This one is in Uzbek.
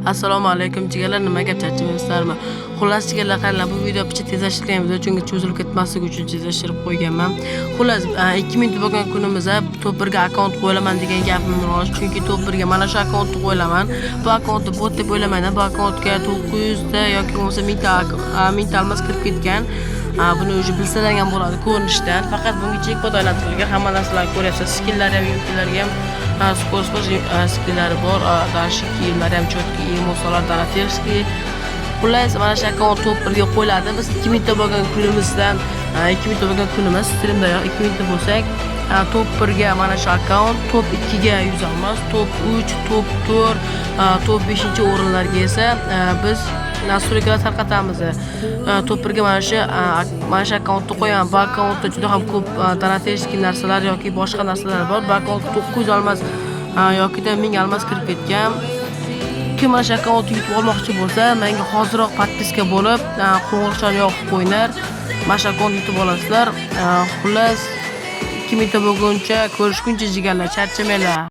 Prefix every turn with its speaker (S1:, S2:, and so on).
S1: Assalomu alaykum jigarlar, nima gap charchamayapsizlarmi? Xullas jigarlar, qaranglar, bu video picha tezlashtirgan video, chunki cho'zilib ketmasligi uchun tezlashtirib qo'yganman. Xullas 2000 bo'lgan kunimizda Top1 ga akkaunt qo'yaman degan gapim rost, chunki Top1 ga mana shu akkauntni qo'yaman. Bu akkauntni bot deb o'ylamayman, bu akkauntga 900 ta yoki bo'lmasa 1000 ta almas kirib ketgan. Buni o'zi bilsalar ham bo'ladi ko'rinishdan. Faqat bunga chekbot aylantirilgan, hamma narsalarni ko'ryapsiz. Skilllar ham, yuklarga ham skillari skillari bor, dashi kiyimlari ham chotki, emosalar, daraterski. Xullas, mana shu akkaunt Top1 ga qo'yiladi. Biz 2000 ta bo'lgan kunimizdan 2000 ta bo'lgan kunimiz streamda 2000 ta bo'lsak, Top1 ga mana shu akkaunt, Top2 ga 100 almas, Top3, Top4, Top5 o'rinlarga esa biz nastroykalar tarqatamiz. Top1 ga mana shu akkauntni qo'yaman. Bu akkauntda juda ham ko'p donaterskiy narsalar yoki boshqa narsalar bor. Bu akkaunt 900 almas yoki 1000 almas kirib ketgan. Kim mana shu akkauntni yutib olmoqchi bo'lsa, menga hozirroq podpiska bo'lib, qo'ng'iroqchani yoqib qo'yinglar. Mana shu akkauntni yutib olasizlar. Xullas 2000 ta bo'lguncha ko'rishguncha jigarlar, charchamanglar.